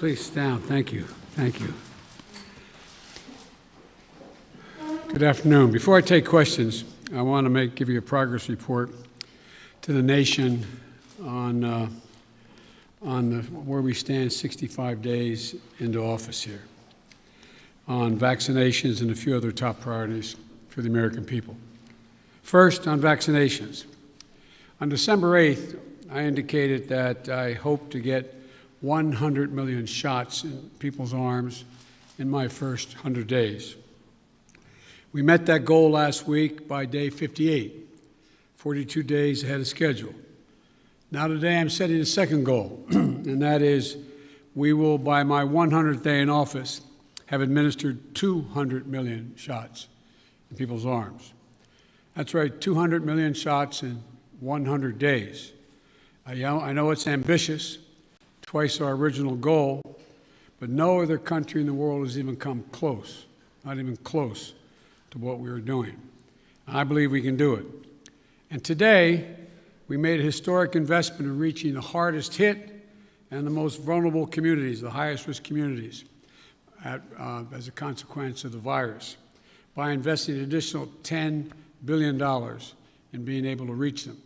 please stand. Thank you. Thank you. Good afternoon. Before I take questions, I want to give you a progress report to the nation on where we stand 65 days into office here, on vaccinations and a few other top priorities for the American people. First, on vaccinations. On December 8th, I indicated that I hope to get 100 million shots in people's arms in my first 100 days. We met that goal last week by day 58, 42 days ahead of schedule. Now today I'm setting a second goal, and that is we will, by my 100th day in office, have administered 200 million shots in people's arms. That's right, 200 million shots in 100 days. I know it's ambitious, twice our original goal, but no other country in the world has even come close, not even close to what we are doing. I believe we can do it. And today, we made a historic investment in reaching the hardest hit and the most vulnerable communities, the highest risk communities, as a consequence of the virus, by investing an additional $10 billion in being able to reach them.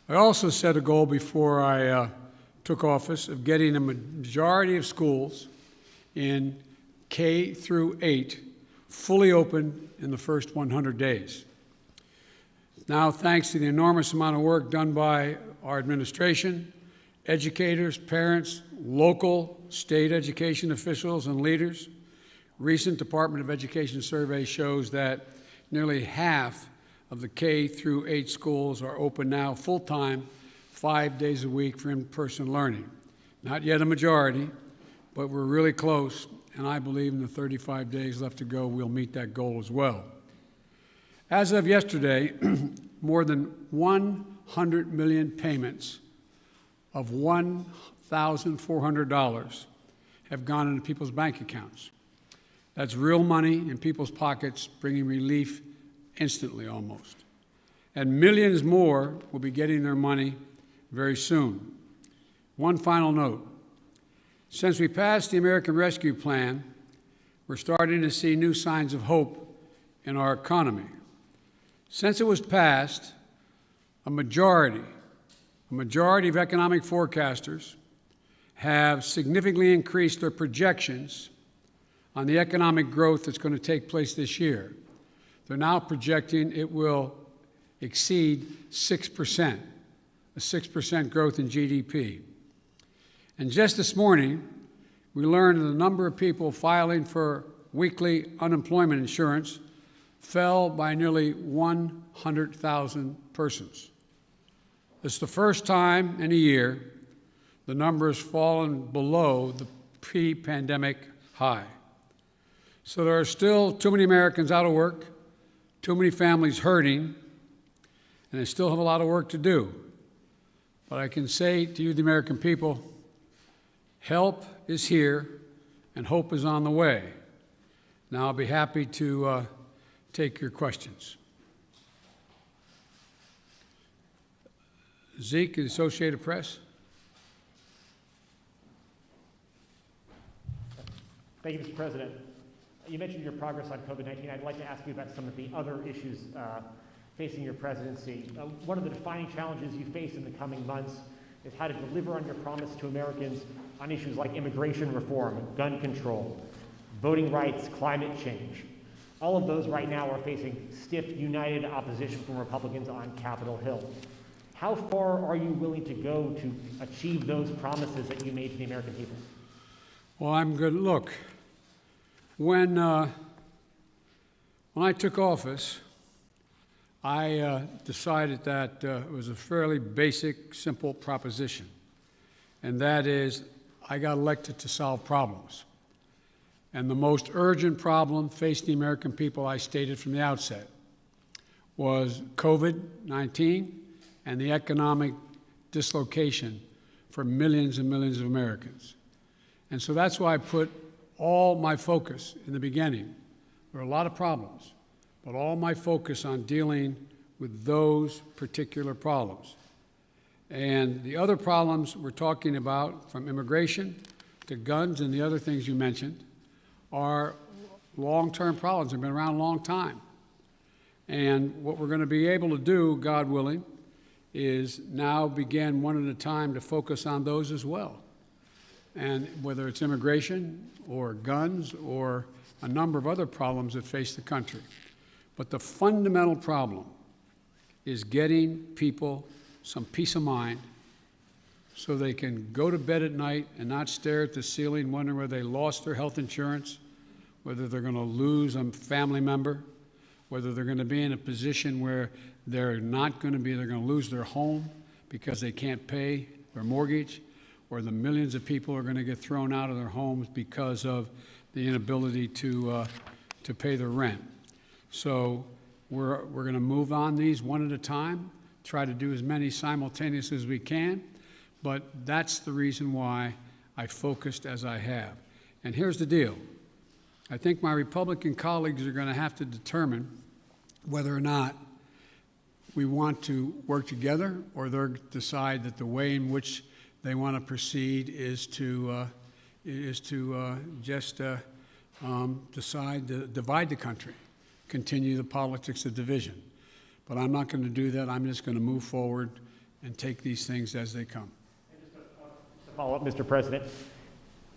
I also set a goal before I took office of getting a majority of schools in K through 8 fully open in the first 100 days. Now, thanks to the enormous amount of work done by our administration, educators, parents, local, state education officials, and leaders, recent Department of Education survey shows that nearly half of the K through 8 schools are open now full-time, 5 days a week for in-person learning. Not yet a majority, but we're really close, and I believe in the 35 days left to go, we'll meet that goal as well. As of yesterday, more than 100 million payments of $1,400 have gone into people's bank accounts. That's real money in people's pockets, bringing relief instantly almost. And millions more will be getting their money very soon. One final note. Since we passed the American Rescue Plan, we're starting to see new signs of hope in our economy. Since it was passed, a majority of economic forecasters have significantly increased their projections on the economic growth that's going to take place this year. They're now projecting it will exceed 6%, a 6% growth in GDP. And just this morning, we learned that the number of people filing for weekly unemployment insurance fell by nearly 100,000 persons. It's the first time in a year the number has fallen below the pre-pandemic high. So there are still too many Americans out of work, too many families hurting, and they still have a lot of work to do. But I can say to you, the American people, help is here and hope is on the way. Now I'll be happy to take your questions. Zeke, the Associated Press. Thank you, Mr. President. You mentioned your progress on COVID-19. I'd like to ask you about some of the other issues facing your presidency. One of the defining challenges you face in the coming months is how to deliver on your promise to Americans on issues like immigration reform, gun control, voting rights, climate change. All of those right now are facing stiff, united opposition from Republicans on Capitol Hill. How far are you willing to go to achieve those promises that you made to the American people? Well, I'm good. Look, when I took office, I decided that it was a fairly basic, simple proposition, and that is I got elected to solve problems. And the most urgent problem facing the American people, I stated from the outset, was COVID-19 and the economic dislocation for millions and millions of Americans. And so that's why I put all my focus in the beginning. There are a lot of problems, but all my focus on dealing with those particular problems. And the other problems we're talking about, from immigration to guns and the other things you mentioned are long-term problems. They've been around a long time. And what we're going to be able to do, God willing, is now begin one at a time to focus on those as well. And whether it's immigration or guns or a number of other problems that face the country. But the fundamental problem is getting people some peace of mind so they can go to bed at night and not stare at the ceiling wondering whether they lost their health insurance, whether they're going to lose a family member, whether they're going to be in a position where they're going to lose their home because they can't pay their mortgage, or the millions of people are going to get thrown out of their homes because of the inability to pay their rent. So we're going to move on these one at a time, try to do as many simultaneously as we can, but that's the reason why I focused as I have. And here's the deal. I think my Republican colleagues are going to have to determine whether or not we want to work together, or they'll decide that the way in which they want to proceed is to just decide to divide the country, continue the politics of division. But I'm not going to do that. I'm just going to move forward and take these things as they come. And just to follow up, Mr. President,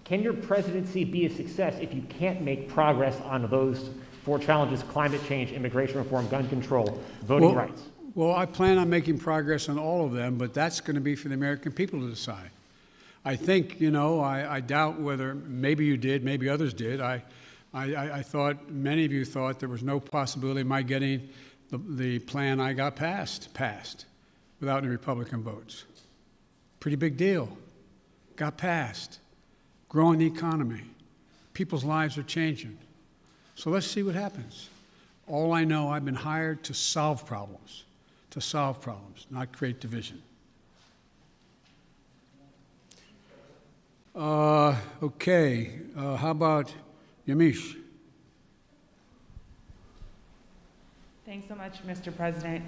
can your presidency be a success if you can't make progress on those four challenges: climate change, immigration reform, gun control, voting rights? Well, I plan on making progress on all of them, but that's going to be for the American people to decide. I think, I doubt whether, maybe you did, maybe others did. I thought, many of you thought there was no possibility of my getting the plan I got passed without any Republican votes. Pretty big deal. Got passed. Growing the economy. People's lives are changing. So let's see what happens. All I know, I've been hired to solve problems, not create division. Okay, how about Yamiche? Thanks so much, Mr. President.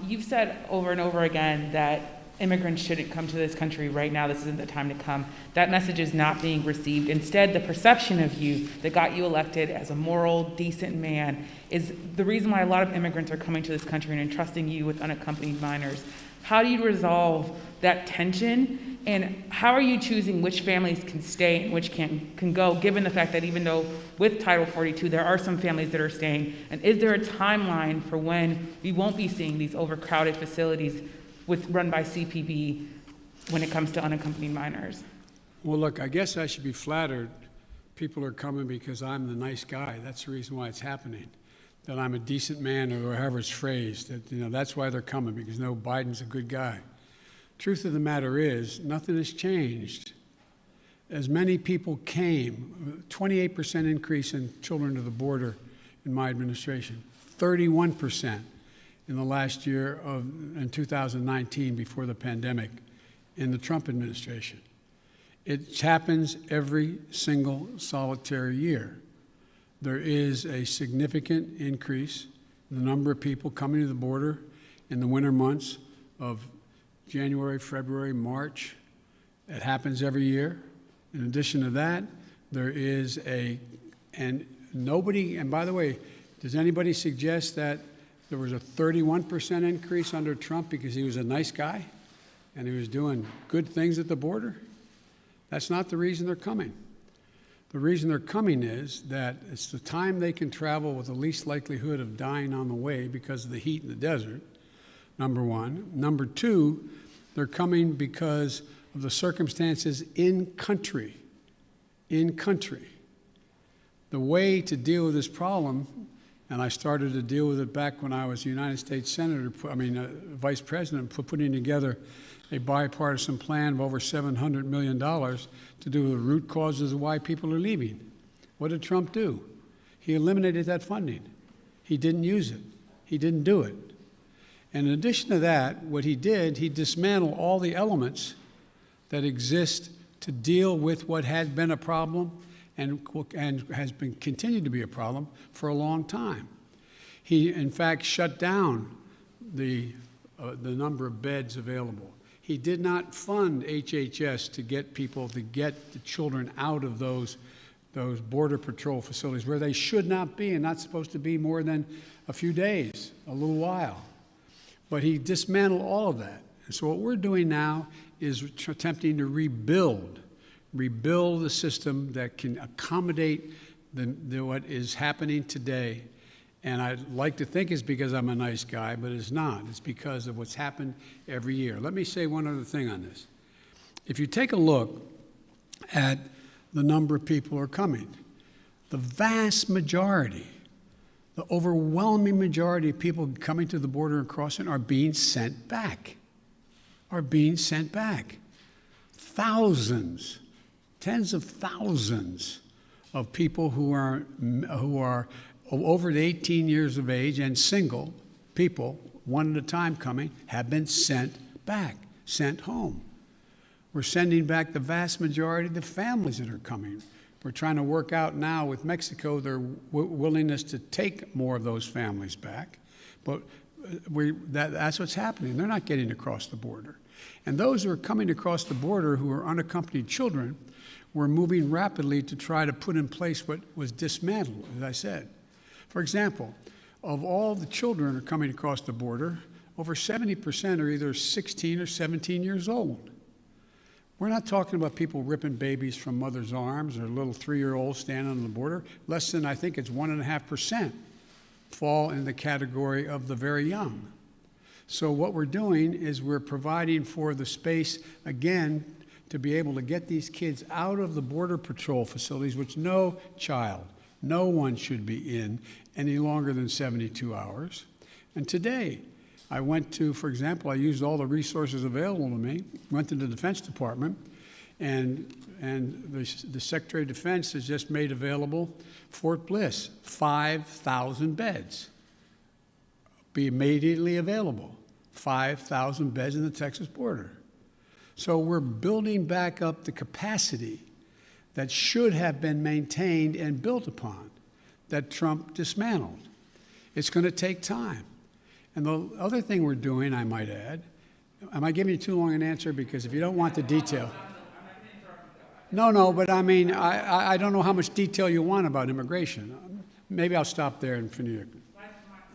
You've said over and over again that immigrants shouldn't come to this country right now. This isn't the time to come. That message is not being received. Instead, the perception of you that got you elected as a moral, decent man is the reason why a lot of immigrants are coming to this country and entrusting you with unaccompanied minors. How do you resolve that tension? And how are you choosing which families can stay and which can go, given the fact that even though with Title 42, there are some families that are staying? And is there a timeline for when we won't be seeing these overcrowded facilities run by CPB when it comes to unaccompanied minors? Well, look, I guess I should be flattered. People are coming because I'm the nice guy. That's the reason why it's happening. That I'm a decent man, or however it's phrased. That, that's why they're coming, because Biden's a good guy. Truth of the matter is, nothing has changed. As many people came, 28% increase in children to the border in my administration, 31% in the last year in 2019 before the pandemic in the Trump administration. It happens every single solitary year. There is a significant increase in the number of people coming to the border in the winter months of January, February, March. It happens every year. In addition to that, there is and by the way, does anybody suggest that there was a 31% increase under Trump because he was a nice guy and he was doing good things at the border? That's not the reason they're coming. The reason they're coming is that it's the time they can travel with the least likelihood of dying on the way because of the heat in the desert, number one. Number two, they're coming because of the circumstances in country. In country. The way to deal with this problem, and I started to deal with it back when I was a United States Vice President, putting together a bipartisan plan of over $700 million to do with the root causes of why people are leaving. What did Trump do? He eliminated that funding. He didn't use it. He didn't do it. And in addition to that, what he did, he dismantled all the elements that exist to deal with what had been a problem and has been continued to be a problem for a long time. He, in fact, shut down the number of beds available. He did not fund HHS to get people, to get the children out of those Border Patrol facilities where they should not be and not supposed to be more than a few days, a little while. But he dismantled all of that. And so what we're doing now is attempting to rebuild the system that can accommodate what is happening today. And I'd like to think it's because I'm a nice guy, but it's not. It's because of what's happened every year. Let me say one other thing on this. If you take a look at the number of people who are coming, the vast majority, the overwhelming majority of people coming to the border and crossing are being sent back, Thousands, tens of thousands of people who are over 18 years of age and single people, one at a time coming, have been sent back, sent home. We're sending back the vast majority of the families that are coming. We're trying to work out now with Mexico their willingness to take more of those families back. But that's what's happening. They're not getting across the border. And those who are coming across the border who are unaccompanied children, we're moving rapidly to try to put in place what was dismantled, as I said. For example, of all the children who are coming across the border, over 70% are either 16 or 17 years old. We're not talking about people ripping babies from mother's arms or little 3-year-olds standing on the border. Less than, I think it's 1.5% fall in the category of the very young. So what we're doing is we're providing for the space, again, to be able to get these kids out of the Border Patrol facilities, which no child, no one should be in any longer than 72 hours. And today, I went to, for example, I used all the resources available to me, went to the Defense Department, and the Secretary of Defense has just made available Fort Bliss, 5,000 beds. Be immediately available, 5,000 beds in the Texas border. So we're building back up the capacity that should have been maintained and built upon, that Trump dismantled. It's going to take time. And the other thing we're doing, I might add, am I giving you too long an answer? Because if you don't want the detail. No, but I mean, I don't know how much detail you want about immigration. Maybe I'll stop there and finish.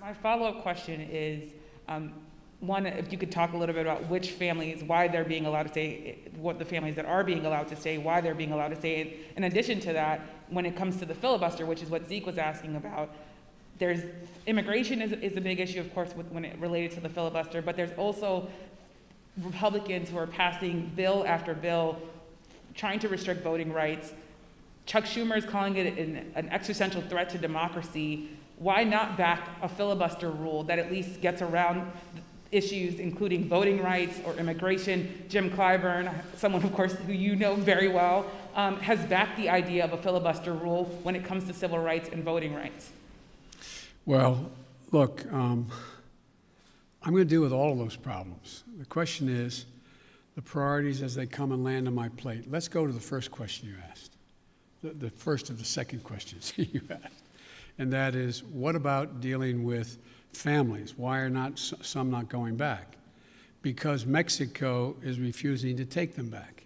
My follow-up question is, one, if you could talk a little bit about which families, why they're being allowed to stay, what the families that are being allowed to stay, why they're being allowed to stay. And in addition to that, when it comes to the filibuster, which is what Zeke was asking about, there's immigration is a big issue, of course, when it related to the filibuster, but there's also Republicans who are passing bill after bill trying to restrict voting rights. Chuck Schumer is calling it an existential threat to democracy. Why not back a filibuster rule that at least gets around issues including voting rights or immigration? Jim Clyburn, someone, of course, who you know very well, has backed the idea of a filibuster rule when it comes to civil rights and voting rights. Well, look, I'm going to deal with all of those problems. The question is the priorities as they come and land on my plate. Let's go to the first question you asked, the first of the second questions you asked. And that is, what about dealing with families? Why are not some not going back? Because Mexico is refusing to take them back.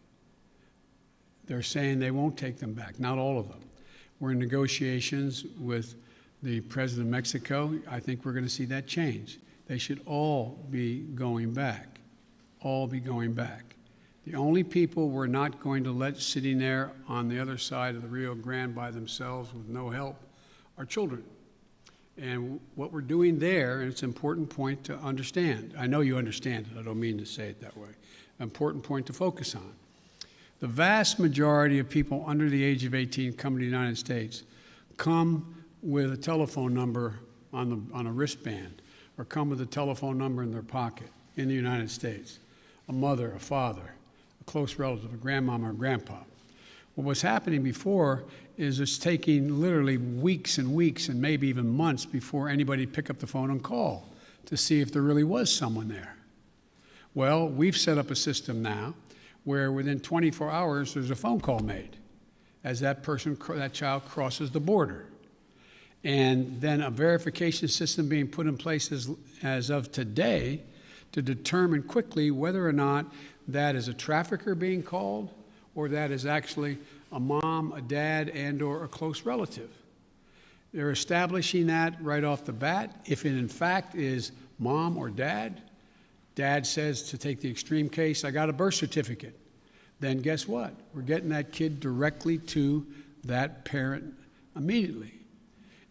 They're saying they won't take them back, not all of them. We're in negotiations with the president of Mexico. I think we're going to see that change. They should all be going back, all be going back. The only people we're not going to let sitting there on the other side of the Rio Grande by themselves with no help are children. And what we're doing there, and it's an important point to understand. I know you understand it. I don't mean to say it that way. An important point to focus on. The vast majority of people under the age of 18 coming to the United States come with a telephone number on a wristband, or come with a telephone number in their pocket in the United States. A mother, a father, a close relative, a grandmama or grandpa. What was happening before is it's taking literally weeks and weeks and maybe even months before anybody pick up the phone and call to see if there really was someone there. Well, we've set up a system now where within 24 hours there's a phone call made as that child crosses the border. And then a verification system being put in place as of today to determine quickly whether or not that is a trafficker being called or that is actually a mom, a dad, and or a close relative. They're establishing that right off the bat. If it in fact is mom or dad, dad says, to take the extreme case, I got a birth certificate. Then guess what? We're getting that kid directly to that parent immediately.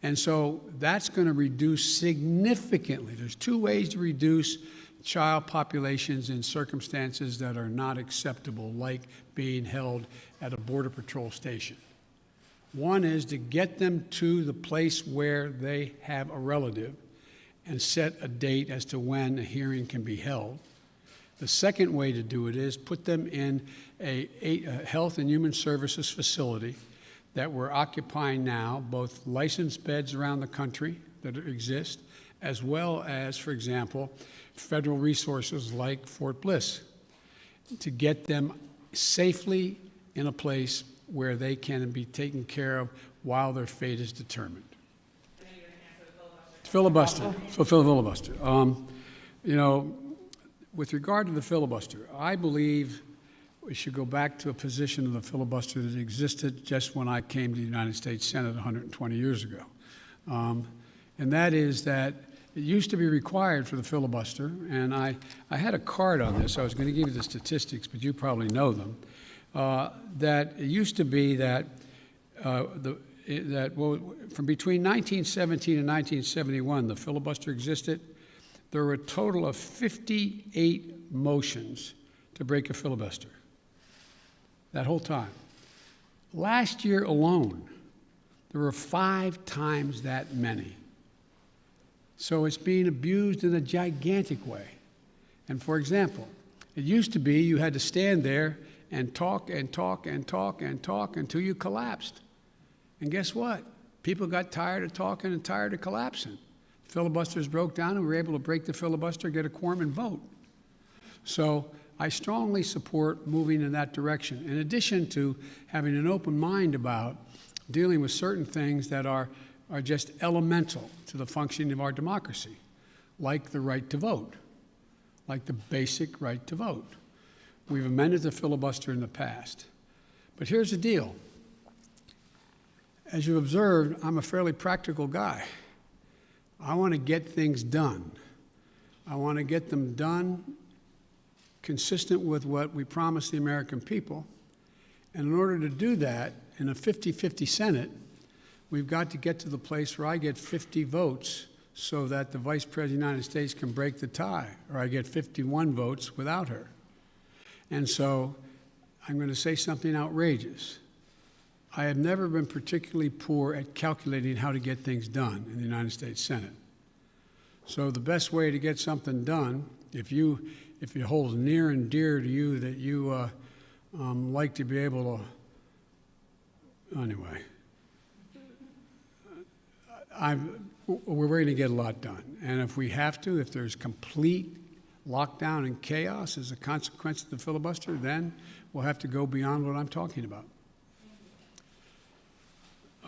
And so that's going to reduce significantly. There's two ways to reduce child populations in circumstances that are not acceptable, like being held at a Border Patrol station. One is to get them to the place where they have a relative and set a date as to when a hearing can be held. The second way to do it is put them in a Health and Human Services facility that we're occupying now, both licensed beds around the country that exist, as well as, for example, federal resources like Fort Bliss, to get them safely in a place where they can be taken care of while their fate is determined. Filibuster. Filibuster. You know, with regard to the filibuster, I believe we should go back to a position of the filibuster that existed just when I came to the United States Senate 120 years ago. And that is that it used to be required for the filibuster, and I had a card on this. I was going to give you the statistics, but you probably know them. That it used to be that from between 1917 and 1971, the filibuster existed. There were a total of 58 motions to break a filibuster that whole time. Last year alone, there were 5 times that many. So it's being abused in a gigantic way. And for example, it used to be you had to stand there and talk and talk and talk and talk until you collapsed. And guess what? People got tired of talking and tired of collapsing. Filibusters broke down and we were able to break the filibuster, get a quorum and vote. So I strongly support moving in that direction, in addition to having an open mind about dealing with certain things that are just elemental to the functioning of our democracy, like the right to vote, like the basic right to vote. We've amended the filibuster in the past. But here's the deal. As you observed, I'm a fairly practical guy. I want to get things done. I want to get them done consistent with what we promised the American people. And in order to do that, in a 50-50 Senate, we've got to get to the place where I get 50 votes so that the Vice President of the United States can break the tie, or I get 51 votes without her. And so I'm going to say something outrageous. I have never been particularly poor at calculating how to get things done in the United States Senate. So the best way to get something done, if it holds near and dear to you that you like to be able to, anyway, we're going to get a lot done. And if we have to, if there's complete lockdown and chaos as a consequence of the filibuster, then we'll have to go beyond what I'm talking about.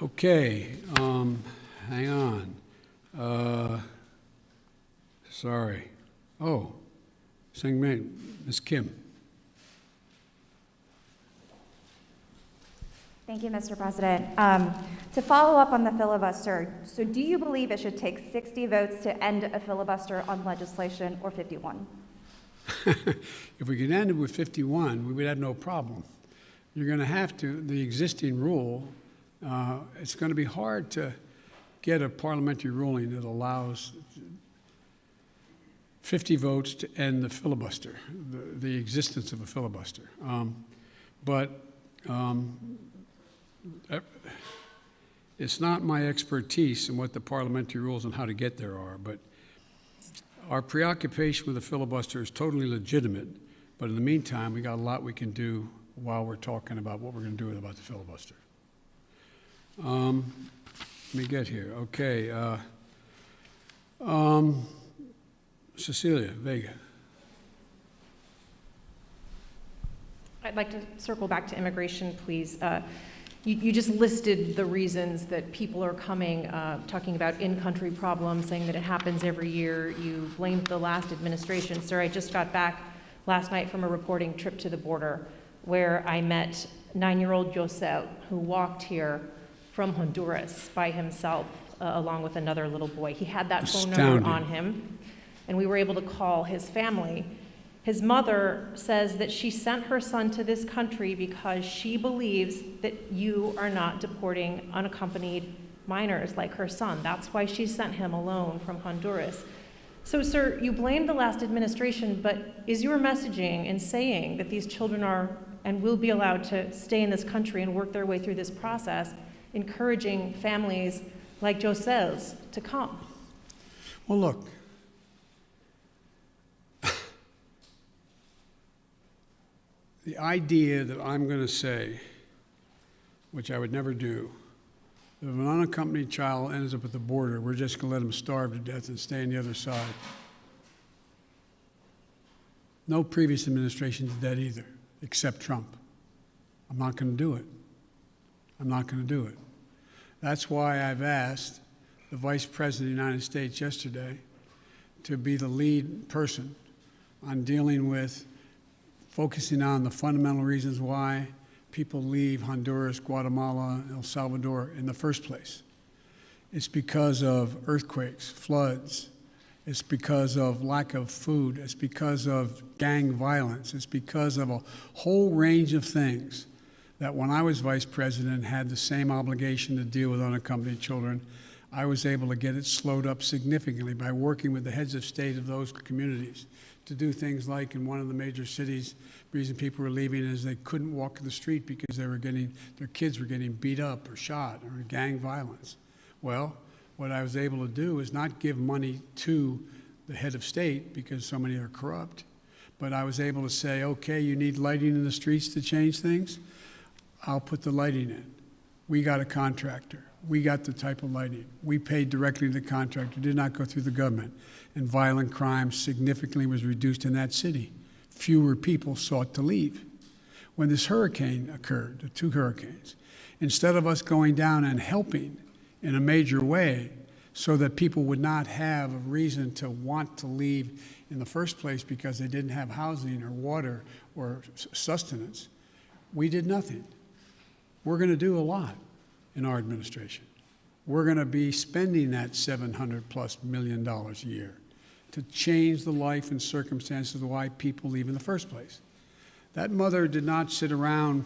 Okay, hang on. Sorry. Oh, Ms. Kim. Thank you, Mr. President. To follow up on the filibuster, so do you believe it should take 60 votes to end a filibuster on legislation or 51? If we could end it with 51, we would have no problem. You're going to have to, the existing rule, it's going to be hard to get a parliamentary ruling that allows 50 votes to end the filibuster, the existence of a filibuster. It's not my expertise in what the parliamentary rules and how to get there are, but our preoccupation with the filibuster is totally legitimate. But in the meantime, we got a lot we can do while we're talking about what we're going to do about the filibuster. Let me get here. Okay. Cecilia Vega. I'd like to circle back to immigration, please. You just listed the reasons that people are coming, talking about in-country problems, saying that it happens every year. You blamed the last administration. Sir, I just got back last night from a reporting trip to the border where I met 9-year-old Yosel, who walked here from Honduras by himself, along with another little boy. He had that phone number on him, and we were able to call his family. His mother says that she sent her son to this country because she believes that you are not deporting unaccompanied minors like her son. That's why she sent him alone from Honduras. So, sir, you blame the last administration, but is your messaging in saying that these children are and will be allowed to stay in this country and work their way through this process, encouraging families like Josel's to come? Well, look, the idea that I'm going to say, which I would never do, if an unaccompanied child ends up at the border, we're just going to let him starve to death and stay on the other side. No previous administration did that either, except Trump. I'm not going to do it. I'm not going to do it. That's why I've asked the Vice President of the United States yesterday to be the lead person on dealing with focusing on the fundamental reasons why people leave Honduras, Guatemala, El Salvador in the first place. It's because of earthquakes, floods. It's because of lack of food. It's because of gang violence. It's because of a whole range of things that when I was vice president had the same obligation to deal with unaccompanied children. I was able to get it slowed up significantly by working with the heads of state of those communities to do things like in one of the major cities, the reason people were leaving is they couldn't walk in the street because their kids were getting beat up or shot or gang violence. Well, what I was able to do is not give money to the head of state because so many are corrupt, but I was able to say, okay, you need lighting in the streets to change things? I'll put the lighting in. We got a contractor. We got the type of lighting. We paid directly to the contractor, did not go through the government. And violent crime significantly was reduced in that city. Fewer people sought to leave. When this hurricane occurred, the 2 hurricanes, instead of us going down and helping in a major way so that people would not have a reason to want to leave in the first place because they didn't have housing or water or sustenance, we did nothing. We're going to do a lot in our administration. We're going to be spending that $700+ million a year to change the life and circumstances of why people leave in the first place. That mother did not sit around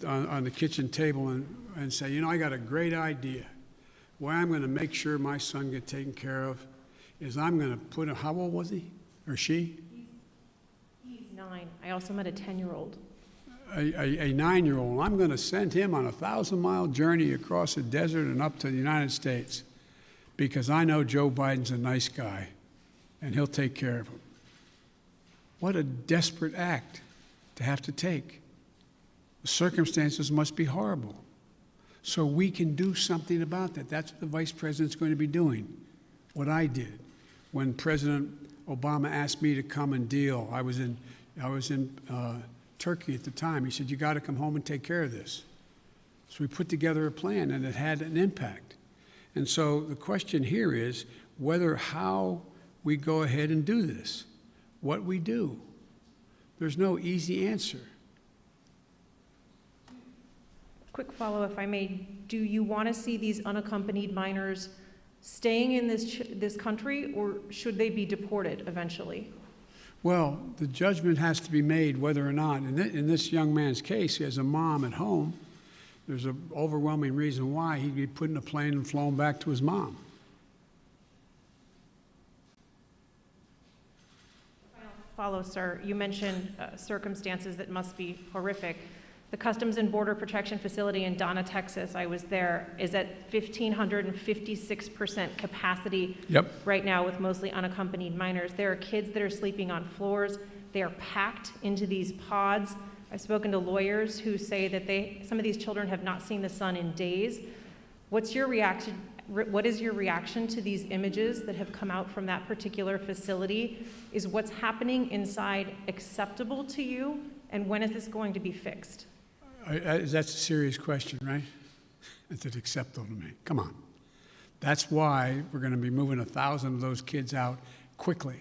on the kitchen table and say, you know, I got a great idea. Way I'm going to make sure my son gets taken care of is I'm going to put how old was he or she? He's 9. I also met a 10-year-old. A 9-year-old. I'm going to send him on a 1,000-mile journey across the desert and up to the United States because I know Joe Biden's a nice guy and he'll take care of him. What a desperate act to have to take. The circumstances must be horrible. So we can do something about that. That's what the vice president's going to be doing. What I did when President Obama asked me to come and deal. I was in Turkey at the time. He said, you got to come home and take care of this. So we put together a plan, and it had an impact. And so the question here is how we go ahead and do this, what we do. There's no easy answer. Quick follow, if I may. Do you want to see these unaccompanied minors staying in this country, or should they be deported eventually? Well, the judgment has to be made whether or not, in this young man's case, he has a mom at home. There's an overwhelming reason why he'd be put in a plane and flown back to his mom. Follow, sir. You mentioned circumstances that must be horrific. The Customs and Border Protection Facility in Donna, Texas, I was there, is at 1,556% capacity right now with mostly unaccompanied minors. There are kids that are sleeping on floors. They are packed into these pods. I've spoken to lawyers who say that some of these children have not seen the sun in days. What's your reaction? What is your reaction to these images that have come out from that particular facility? Is what's happening inside acceptable to you? And when is this going to be fixed? That's a serious question, right? Is it acceptable to me? Come on. That's why we're going to be moving 1,000 of those kids out quickly.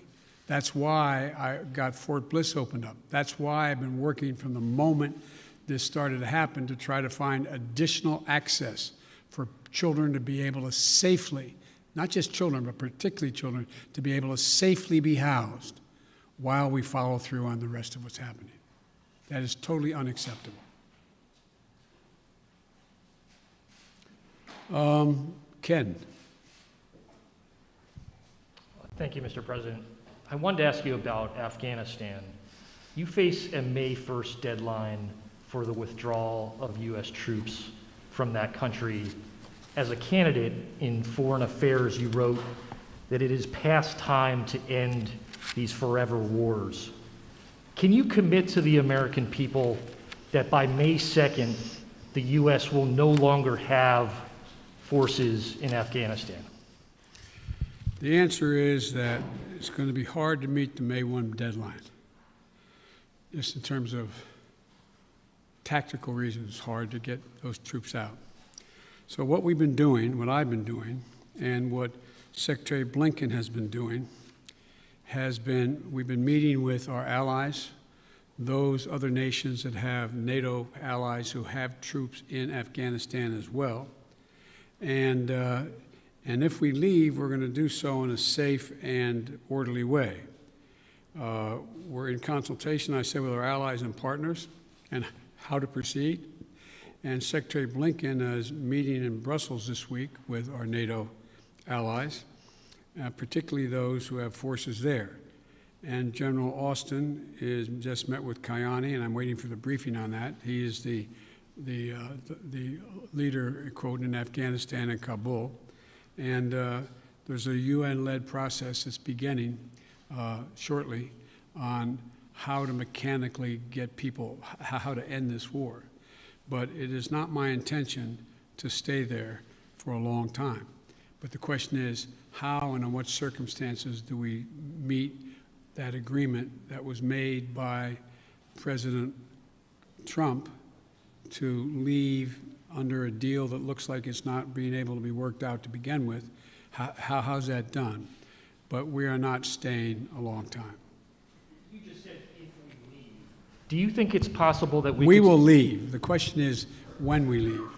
That's why I got Fort Bliss opened up. That's why I've been working from the moment this started to happen to try to find additional access for children to be able to safely, not just children, but particularly children, to be able to safely be housed while we follow through on the rest of what's happening. That is totally unacceptable. Ken. Thank you, Mr. President. I wanted to ask you about Afghanistan. You face a May 1st deadline for the withdrawal of U.S. troops from that country. As a candidate in foreign affairs, you wrote that it is past time to end these forever wars. Can you commit to the American people that by May 2nd, the U.S. will no longer have forces in Afghanistan? The answer is that it's going to be hard to meet the May 1 deadline. Just in terms of tactical reasons, it's hard to get those troops out. So what we've been doing, what I've been doing, and what Secretary Blinken has been doing, we've been meeting with our allies, those other nations that have NATO allies who have troops in Afghanistan as well. And if we leave, we're going to do so in a safe and orderly way. We're in consultation, I say, with our allies and partners and how to proceed. And Secretary Blinken is meeting in Brussels this week with our NATO allies, particularly those who have forces there. And General Austin is just met with Kayani, and I'm waiting for the briefing on that. He is the leader, quote, in Afghanistan and Kabul. And there's a UN-led process that's beginning shortly on how to mechanically get people, how to end this war. But it is not my intention to stay there for a long time. But the question is, how and in what circumstances do we meet that agreement that was made by President Trump to leave under a deal that looks like it's not being able to be worked out to begin with? How's that done? But we are not staying a long time. You just said if we leave. Do you think it's possible that we will leave? The question is when we leave.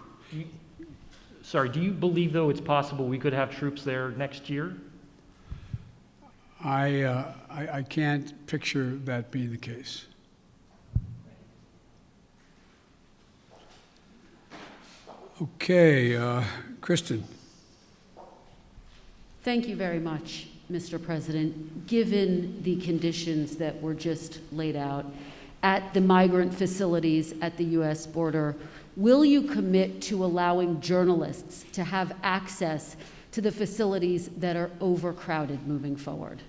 Do you believe, though, it's possible we could have troops there next year? I can't picture that being the case. Okay, Kristen. Thank you very much, Mr. President. Given the conditions that were just laid out at the migrant facilities at the U.S. border, will you commit to allowing journalists to have access to the facilities that are overcrowded moving forward?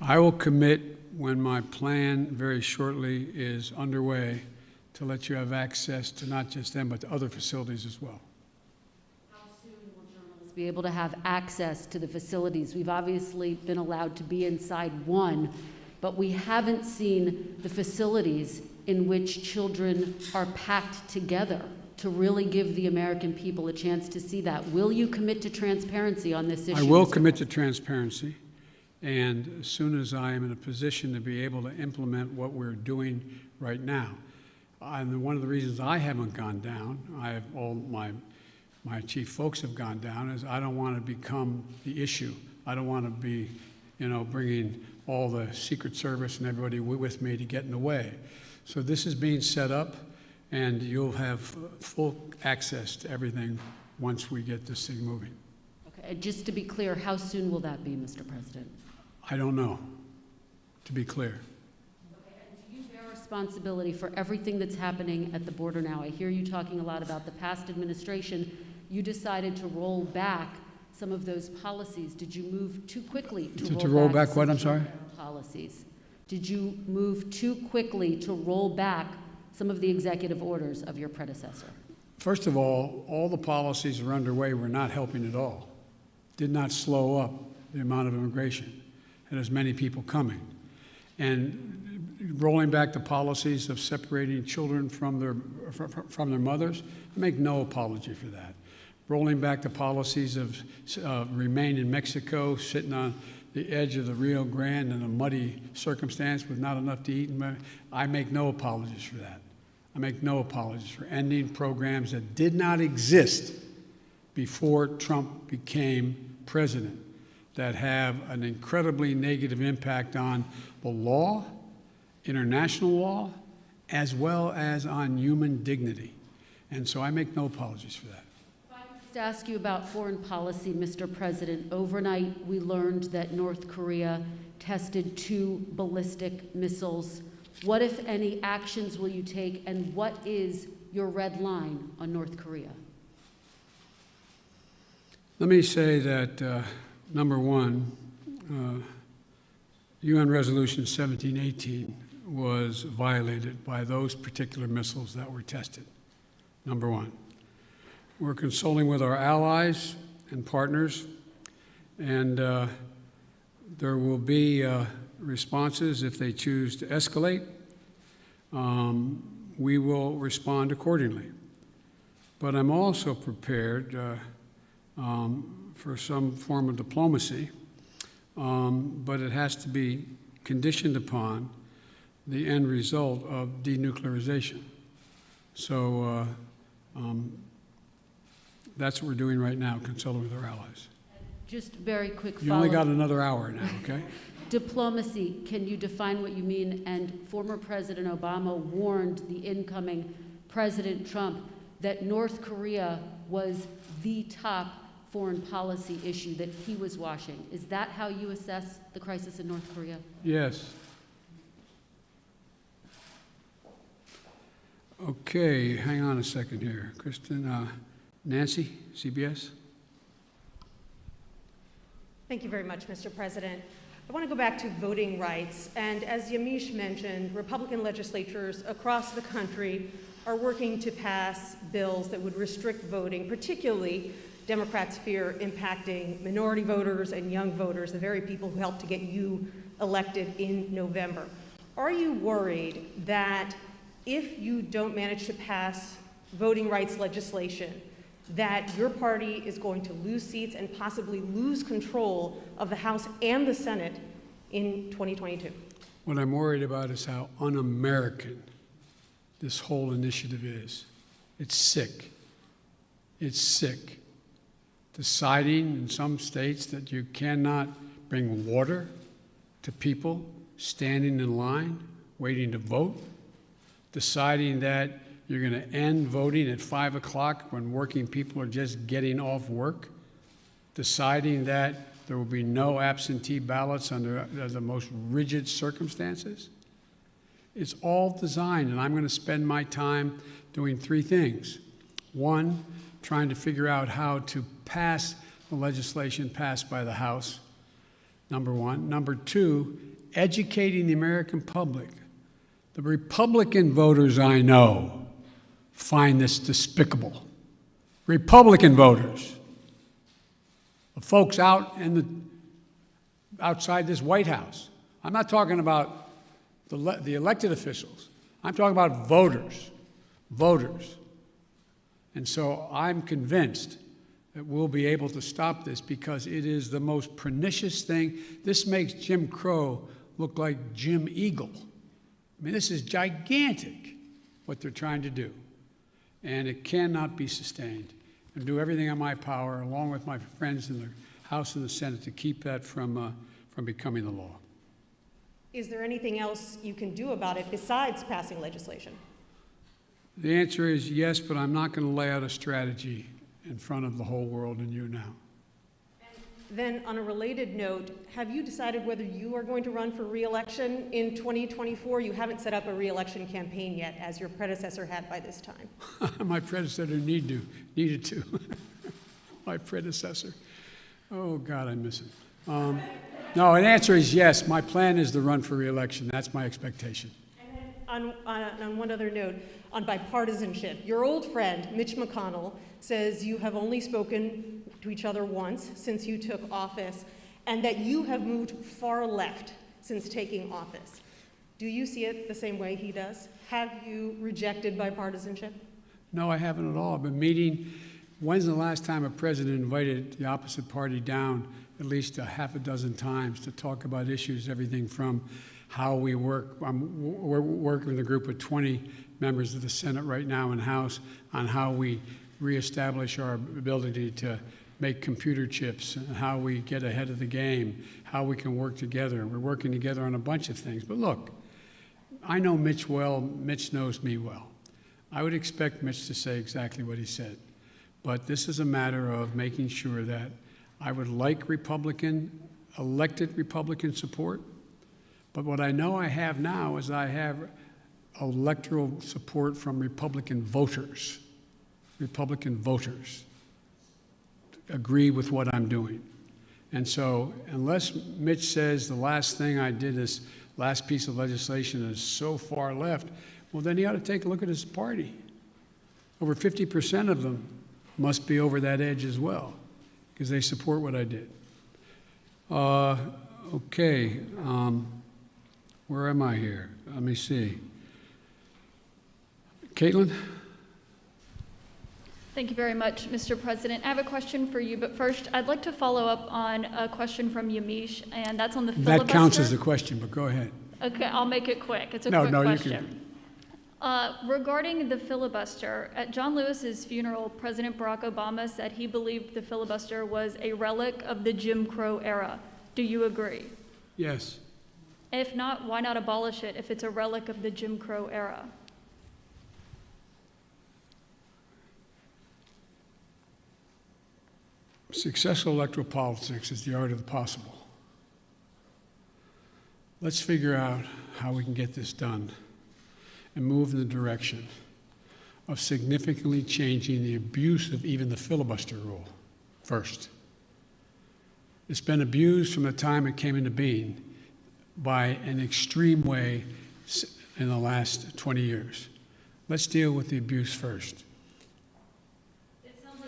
I will commit when my plan very shortly is underway to let you have access to not just them, but to other facilities as well. How soon will journalists be able to have access to the facilities? We've obviously been allowed to be inside one, but we haven't seen the facilities in which children are packed together to really give the American people a chance to see that. Will you commit to transparency on this issue? I will commit to transparency, and as soon as I am in a position to be able to implement what we're doing right now. And one of the reasons I haven't gone down, all my chief folks have gone down, is I don't want to become the issue. I don't want to be, bringing all the Secret Service and everybody with me to get in the way. So this is being set up, and you'll have full access to everything once we get this thing moving. Okay, just to be clear, how soon will that be, Mr. President? I don't know, to be clear. Responsibility for everything that's happening at the border now. I hear you talking a lot about the past administration. You decided to roll back some of those policies. Did you move too quickly to roll back what? I'm sorry? Policies. Did you move too quickly to roll back some of the executive orders of your predecessor? First of all the policies that are underway were not helping at all. Did not slow up the amount of immigration and as many people coming. And rolling back the policies of separating children from their mothers, I make no apology for that. Rolling back the policies of remain in Mexico, sitting on the edge of the Rio Grande in a muddy circumstance with not enough to eat. I make no apologies for that. I make no apologies for ending programs that did not exist before Trump became president, that have an incredibly negative impact on the law, international law, as well as on human dignity. And so I make no apologies for that. To ask you about foreign policy, Mr. President. Overnight, we learned that North Korea tested 2 ballistic missiles. What, if any, actions will you take, and what is your red line on North Korea? Let me say that, number one, UN Resolution 1718 was violated by those particular missiles that were tested, number one. We're consulting with our allies and partners, and there will be responses if they choose to escalate. We will respond accordingly. But I'm also prepared for some form of diplomacy, but it has to be conditioned upon the end result of denuclearization. So that's what we're doing right now, consulting with our allies. Just very quick follow-up. You only got another hour now, okay? Diplomacy, can you define what you mean? And former President Obama warned the incoming President Trump that North Korea was the top foreign policy issue that he was watching. Is that how you assess the crisis in North Korea? Yes. Okay, hang on a second here. Kristen, Nancy, CBS. Thank you very much, Mr. President. I want to go back to voting rights. And as Yamiche mentioned, Republican legislatures across the country are working to pass bills that would restrict voting, particularly Democrats fear impacting minority voters and young voters, the very people who helped to get you elected in November. Are you worried that if you don't manage to pass voting rights legislation, that your party is going to lose seats and possibly lose control of the House and the Senate in 2022? What I'm worried about is how un-American this whole initiative is. It's sick. It's sick. Deciding in some states that you cannot bring water to people standing in line, waiting to vote. Deciding that you're going to end voting at 5 o'clock when working people are just getting off work. Deciding that there will be no absentee ballots under the most rigid circumstances. It's all designed, and I'm going to spend my time doing 3 things. One, trying to figure out how to pass the legislation passed by the House, number one. Number 2, educating the American public. The Republican voters I know find this despicable. Republican voters, the folks outside this White House. I'm not talking about the elected officials. I'm talking about voters. And so I'm convinced that we'll be able to stop this because it is the most pernicious thing. This makes Jim Crow look like Jim Eagle. I mean, this is gigantic, what they're trying to do. And it cannot be sustained. And do everything in my power, along with my friends in the House and the Senate, to keep that from becoming the law. Is there anything else you can do about it besides passing legislation? The answer is yes, but I'm not going to lay out a strategy in front of the whole world and you now. Then, on a related note, have you decided whether you are going to run for re-election in 2024? You haven't set up a re-election campaign yet, as your predecessor had by this time. My predecessor needed to. My predecessor. Oh, God, I miss him. No, an answer is yes. My plan is to run for re-election. That's my expectation. And then on one other note, on bipartisanship, your old friend, Mitch McConnell, says you have only spoken to each other once since you took office, and that you have moved far left since taking office. Do you see it the same way he does? Have you rejected bipartisanship? No, I haven't at all. I've been meeting. When's the last time a president invited the opposite party down at least a half a dozen times to talk about issues, everything from how we work. We're working with a group of 20 members of the Senate right now and House on how we reestablish our ability to make computer chips, and how we get ahead of the game, how we can work together. We're working together on a bunch of things. But look, I know Mitch well. Mitch knows me well. I would expect Mitch to say exactly what he said. But this is a matter of making sure that I would like elected Republican support. But what I know I have now is I have electoral support from Republican voters. Republican voters agree with what I'm doing. And so unless Mitch says the last thing I did, this last piece of legislation, is so far left, well, then he ought to take a look at his party. Over 50% of them must be over that edge as well, because they support what I did. Okay, where am I here? Let me see. Caitlin? Thank you very much, Mr. President. I have a question for you, but first, I'd like to follow up on a question from Yamiche, and that's on the filibuster. That counts as a question, but go ahead. Okay, I'll make it quick. It's a quick question. You can. Regarding the filibuster, at John Lewis's funeral, President Barack Obama said he believed the filibuster was a relic of the Jim Crow era. Do you agree? Yes. If not, why not abolish it if it's a relic of the Jim Crow era? Successful electoral politics is the art of the possible. Let's figure out how we can get this done and move in the direction of significantly changing the abuse of even the filibuster rule first. It's been abused from the time it came into being by an extreme way in the last 20 years. Let's deal with the abuse first.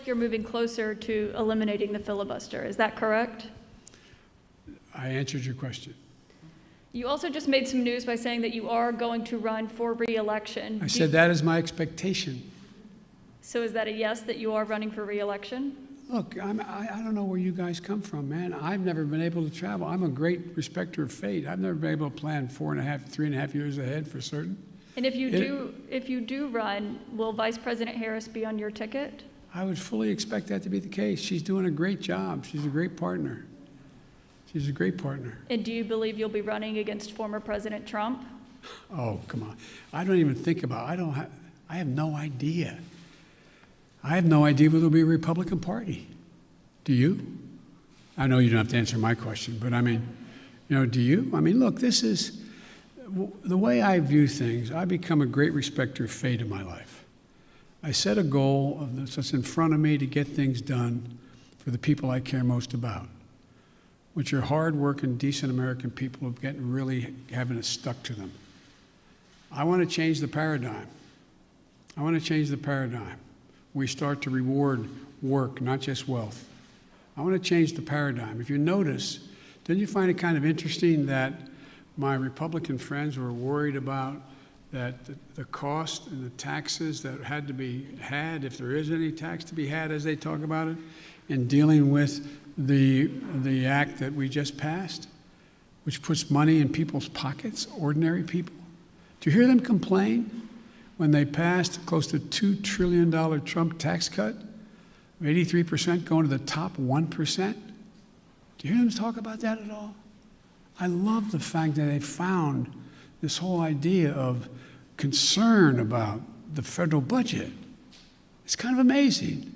You're moving closer to eliminating the filibuster. Is that correct? I answered your question. You also just made some news by saying that you are going to run for re-election. I said that is my expectation. So is that a yes, that you are running for re-election? Look, I don't know where you guys come from, man. I've never been able to travel. I'm a great respecter of fate. I've never been able to plan 3.5 years ahead for certain. And if you do run, will Vice President Harris be on your ticket? I would fully expect that to be the case. She's doing a great job. She's a great partner. She's a great partner. And do you believe you'll be running against former President Trump? Oh, come on. I don't even think about it. I have no idea. I have no idea whether there'll be a Republican Party. Do you? I know you don't have to answer my question, but I mean, do you? I mean, look, this is the way I view things. I become a great respecter of fate in my life. I set a goal of this that's in front of me to get things done for the people I care most about, which are hard-working, decent American people who really having it stuck to them. I want to change the paradigm. I want to change the paradigm. We start to reward work, not just wealth. I want to change the paradigm. If you notice, didn't you find it kind of interesting that my Republican friends were worried about that the cost and the taxes that had to be had, if there is any tax to be had as they talk about it, in dealing with the act that we just passed, which puts money in people's pockets, ordinary people? Do you hear them complain when they passed close to $2 trillion Trump tax cut, 83% going to the top 1%? Do you hear them talk about that at all? I love the fact that they found this whole idea of concern about the federal budget. It's kind of amazing.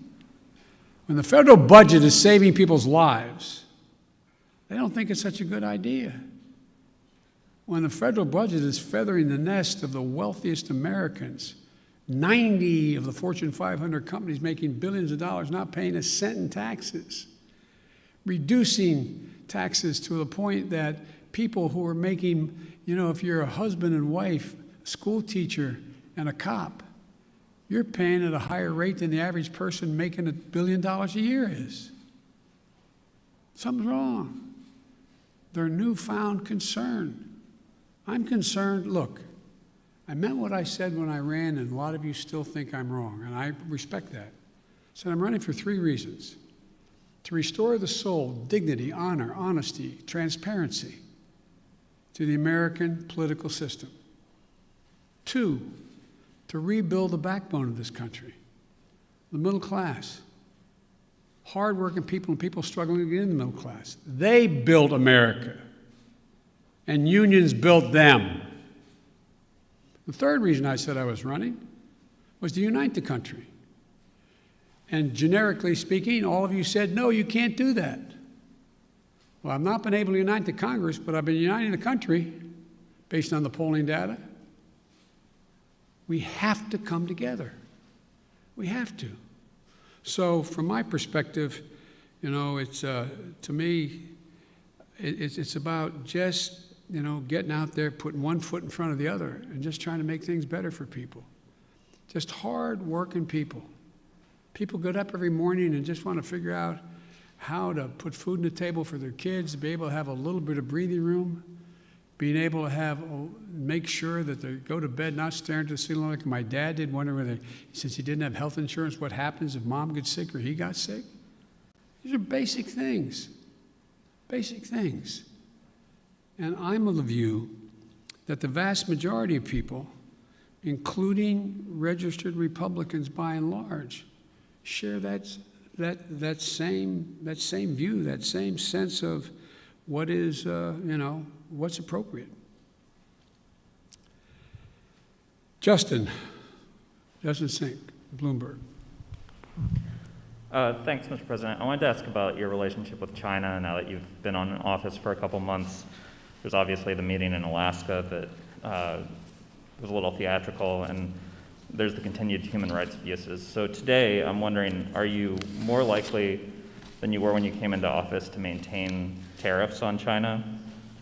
When the federal budget is saving people's lives, they don't think it's such a good idea. When the federal budget is feathering the nest of the wealthiest Americans, 90 of the Fortune 500 companies making billions of dollars, not paying a cent in taxes, reducing taxes to the point that people who are making, if you're a husband and wife, a school teacher, and a cop, you're paying at a higher rate than the average person making $1 billion a year is. Something's wrong. Their newfound concern. I'm concerned. Look, I meant what I said when I ran, and a lot of you still think I'm wrong, and I respect that. I said I'm running for 3 reasons. to restore the soul, dignity, honor, honesty, transparency to the American political system. 2, to rebuild the backbone of this country, the middle class, hardworking people and people struggling to get in the middle class. They built America, and unions built them. The third reason I said I was running was to unite the country. And generically speaking, all of you said, no, you can't do that. Well, I've not been able to unite the Congress, but I've been uniting the country based on the polling data. We have to come together. We have to. So from my perspective, you know, it's, to me, it's about just, you know, getting out there, putting one foot in front of the other, and just trying to make things better for people. Just hard-working people. People get up every morning and just want to figure out how to put food on the table for their kids, be able to have a little bit of breathing room, being able to have, make sure that they go to bed not staring at the ceiling like my dad did, wondering whether, since he didn't have health insurance, what happens if mom gets sick or he got sick. These are basic things. Basic things. And I'm of the view that the vast majority of people, including registered Republicans by and large, share that same view, that same sense of what is, you know, what's appropriate. Justin Sink, Bloomberg. Thanks, Mr. President. I wanted to ask about your relationship with China now that you've been in office for a couple months. There's obviously the meeting in Alaska that was a little theatrical, and there's the continued human rights abuses. So today, I'm wondering, are you more likely than you were when you came into office to maintain tariffs on China?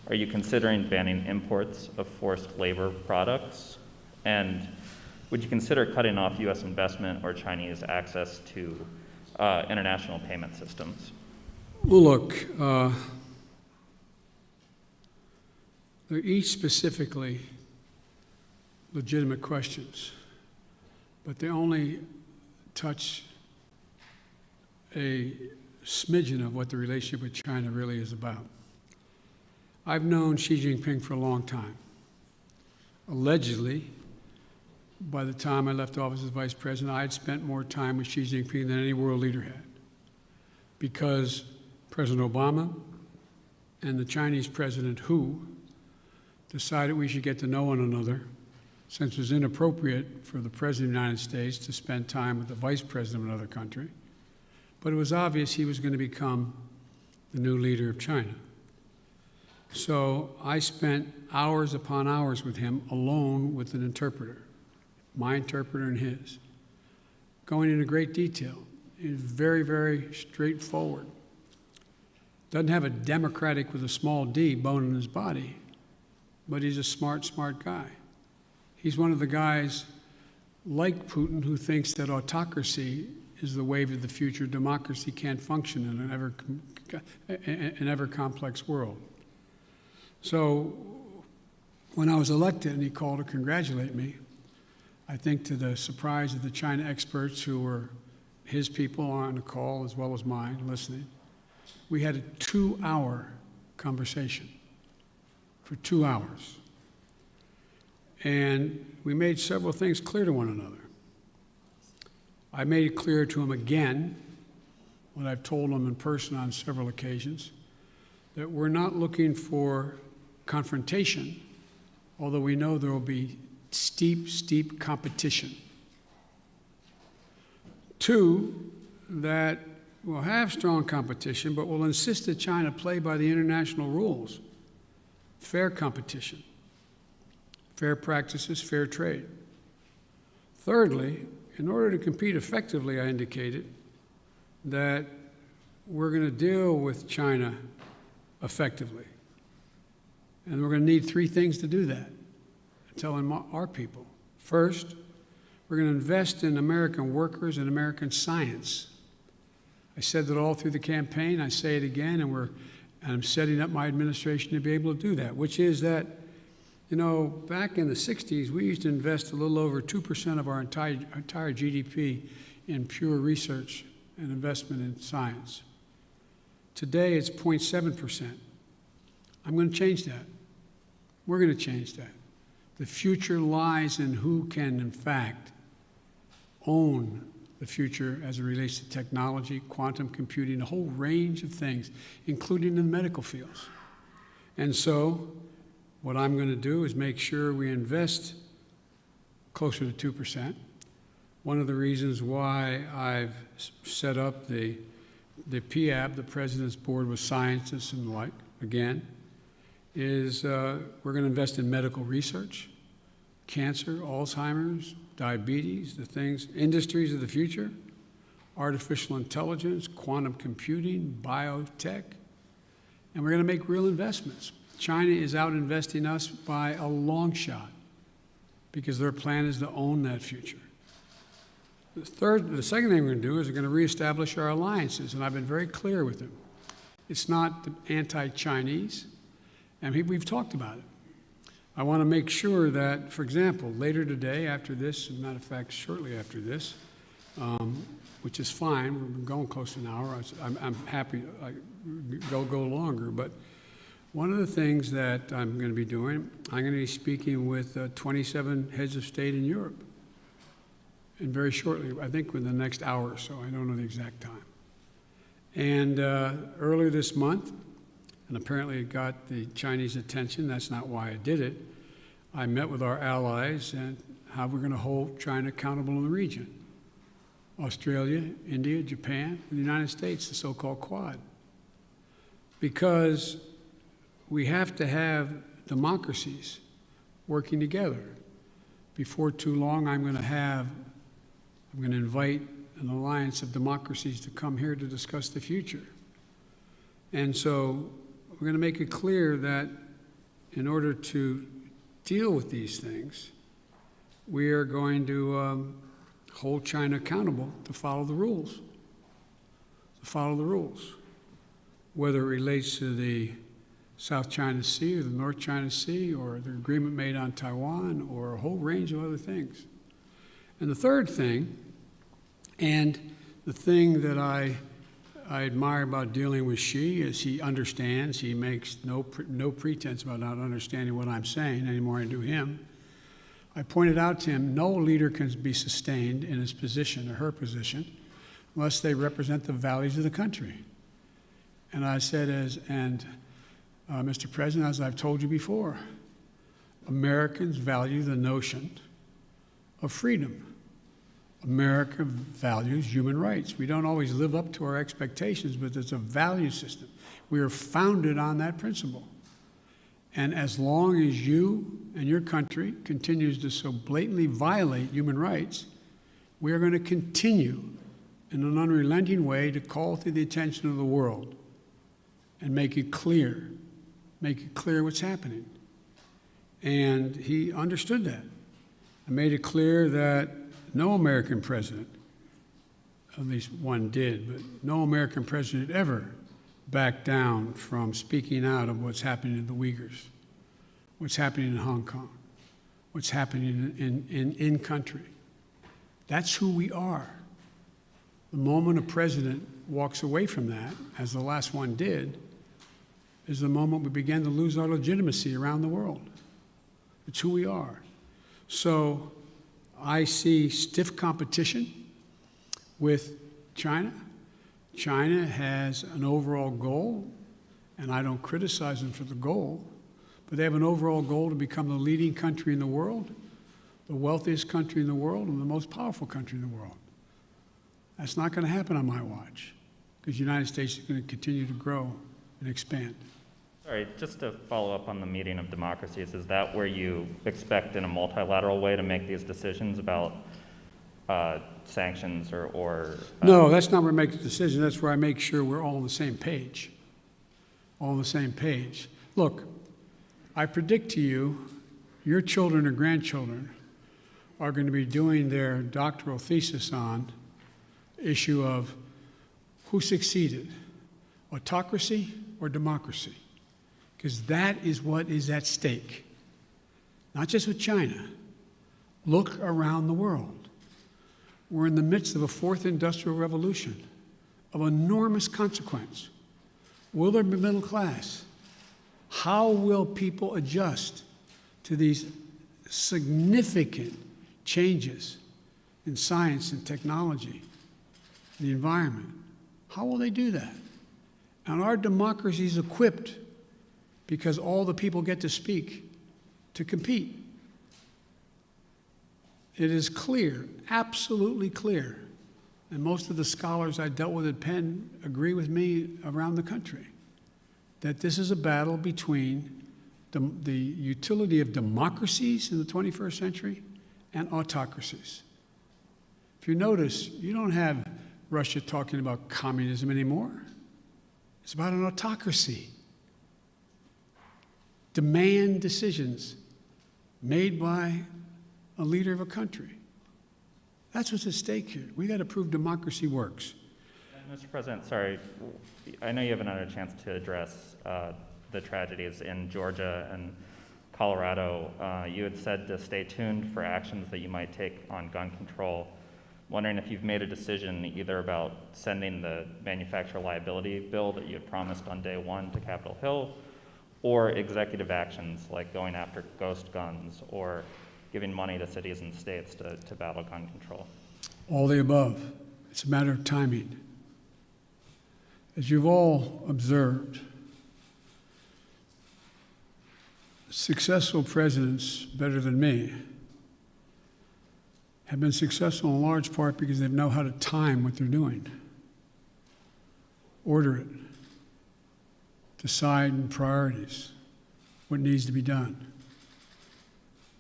Are you considering banning imports of forced labor products? And would you consider cutting off U.S. investment or Chinese access to international payment systems? Well, look, they're each specifically legitimate questions, but they only touch a smidgen of what the relationship with China really is about. I've known Xi Jinping for a long time. Allegedly, by the time I left office as vice president, I had spent more time with Xi Jinping than any world leader had, because President Obama and the Chinese President Hu decided we should get to know one another, since it was inappropriate for the President of the United States to spend time with the Vice President of another country. But it was obvious he was going to become the new leader of China. So I spent hours upon hours with him alone with an interpreter, my interpreter and his, going into great detail. He's very, very straightforward. Doesn't have a democratic with a small d bone in his body, but he's a smart, smart guy. He's one of the guys like Putin who thinks that autocracy is the wave of the future. Democracy can't function in an ever complex world. So when I was elected and he called to congratulate me, I think to the surprise of the China experts who were his people on the call as well as mine listening, we had a 2-hour conversation for 2 hours. And we made several things clear to one another. I made it clear to him again, what I've told him in person on several occasions, that we're not looking for confrontation, although we know there will be steep, steep competition. 2, that we'll have strong competition, but we'll insist that China play by the international rules. Fair competition, fair practices, fair trade. Thirdly, in order to compete effectively, I indicated that we're going to deal with China effectively. And we're going to need 3 things to do that, telling our people. First, we're going to invest in American workers and American science. I said that all through the campaign. I say it again, and I'm setting up my administration to be able to do that, which is that, you know, back in the 60s, we used to invest a little over 2% of our entire GDP in pure research and investment in science. Today, it's 0.7%. I'm going to change that. We're going to change that. The future lies in who can, in fact, own the future as it relates to technology, quantum computing, a whole range of things, including in the medical fields. And so, what I'm going to do is make sure we invest closer to 2%. One of the reasons why I've set up the PAB, the President's Board with Scientists and the like, again, is we're going to invest in medical research, cancer, Alzheimer's, diabetes, the things, industries of the future, artificial intelligence, quantum computing, biotech, and we're going to make real investments. China is out investing us by a long shot because their plan is to own that future. The second thing we're going to do is we're going to reestablish our alliances, and I've been very clear with them. It's not anti-Chinese, and we've talked about it. I want to make sure that, for example, later today, after this, as a matter of fact, shortly after this, which is fine, we're going close to an hour. I'm happy to go longer, but one of the things that I'm going to be doing, I'm going to be speaking with 27 heads of state in Europe. And very shortly, I think within the next hour or so, I don't know the exact time. And earlier this month, and apparently it got the Chinese attention, that's not why I did it, I met with our allies and how we're going to hold China accountable in the region. Australia, India, Japan, and the United States, the so-called Quad. Because we have to have democracies working together. Before too long, I'm going to invite an alliance of democracies to come here to discuss the future. And so we're going to make it clear that in order to deal with these things, we are going to hold China accountable to follow the rules. To follow the rules. Whether it relates to the South China Sea or the North China Sea or the agreement made on Taiwan or a whole range of other things. And the third thing, and the thing that I admire about dealing with Xi is he understands, he makes no pretense about not understanding what I'm saying any more than I do him. I pointed out to him, no leader can be sustained in his position or her position unless they represent the values of the country. And I said, Mr. President, as I've told you before, Americans value the notion of freedom. America values human rights. We don't always live up to our expectations, but it's a value system. We are founded on that principle. And as long as you and your country continues to so blatantly violate human rights, we are going to continue in an unrelenting way to call to the attention of the world and make it clear what's happening. And he understood that. I made it clear that no American president, at least one did, but no American president ever backed down from speaking out of what's happening in the Uyghurs, what's happening in Hong Kong, what's happening in country. That's who we are. The moment a president walks away from that, as the last one did, is the moment we begin to lose our legitimacy around the world. It's who we are. So I see stiff competition with China. China has an overall goal, and I don't criticize them for the goal, but they have an overall goal to become the leading country in the world, the wealthiest country in the world, and the most powerful country in the world. That's not going to happen on my watch, because the United States is going to continue to grow and expand. Sorry, just to follow up on the meeting of democracies, is that where you expect in a multilateral way to make these decisions about sanctions or No, that's not where I make the decision. That's where I make sure we're all on the same page. All on the same page. Look, I predict to you, your children or grandchildren are going to be doing their doctoral thesis on the issue of who succeeded, autocracy or democracy. Because that is what is at stake. Not just with China. Look around the world. We're in the midst of a fourth industrial revolution of enormous consequence. Will there be middle class? How will people adjust to these significant changes in science and technology, the environment? How will they do that? And our democracy is equipped, because all the people get to speak, to compete. It is clear, absolutely clear, and most of the scholars I dealt with at Penn agree with me around the country, that this is a battle between the utility of democracies in the 21st century and autocracies. If you notice, you don't have Russia talking about communism anymore. It's about an autocracy. Demand decisions made by a leader of a country. That's what's at stake here. We got to prove democracy works. Mr. President, sorry, I know you haven't had a chance to address the tragedies in Georgia and Colorado. You had said to stay tuned for actions that you might take on gun control. Wondering if you've made a decision either about sending the manufacturer liability bill that you had promised on day one to Capitol Hill, or executive actions like going after ghost guns or giving money to cities and states to battle gun control. All the above. It's a matter of timing. As you've all observed, successful presidents, better than me, have been successful in large part because they know how to time what they're doing, order it, decide in priorities what needs to be done.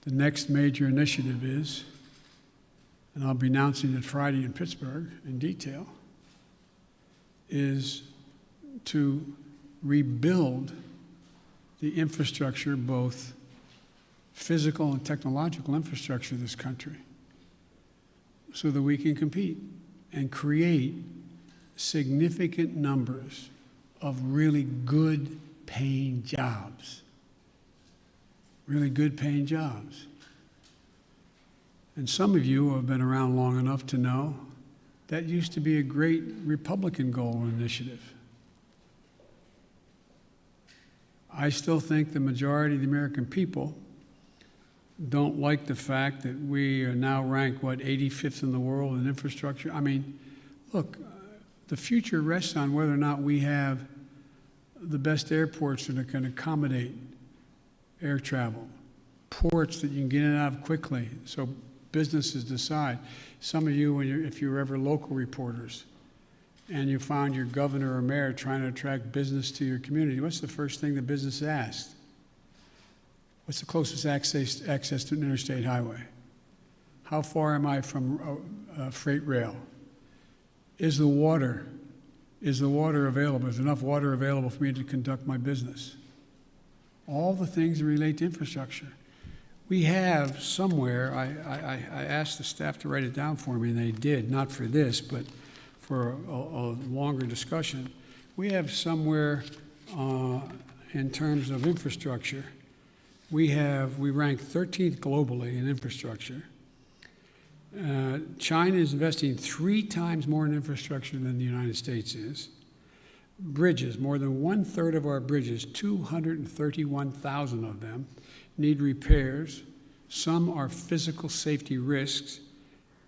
The next major initiative is, and I'll be announcing it Friday in Pittsburgh in detail, is to rebuild the infrastructure, both physical and technological infrastructure of this country, so that we can compete and create significant numbers of really good paying jobs. Really good paying jobs. And some of you who have been around long enough to know that used to be a great Republican goal and initiative. I still think the majority of the American people don't like the fact that we are now ranked, 85th in the world in infrastructure. I mean, look, the future rests on whether or not we have the best airports that can accommodate air travel, ports that you can get in and out of quickly so businesses decide. Some of you, if you're ever local reporters and you found your governor or mayor trying to attract business to your community, what's the first thing the business asked? What's the closest access to an interstate highway? How far am I from freight rail? Is the water available? Is enough water available for me to conduct my business? All the things that relate to infrastructure. We have somewhere, I asked the staff to write it down for me, and they did, not for this, but for a longer discussion. We have somewhere in terms of infrastructure, we rank 13th globally in infrastructure. China is investing 3 times more in infrastructure than the United States is. Bridges, more than 1/3 of our bridges, 231,000 of them, need repairs. Some are physical safety risks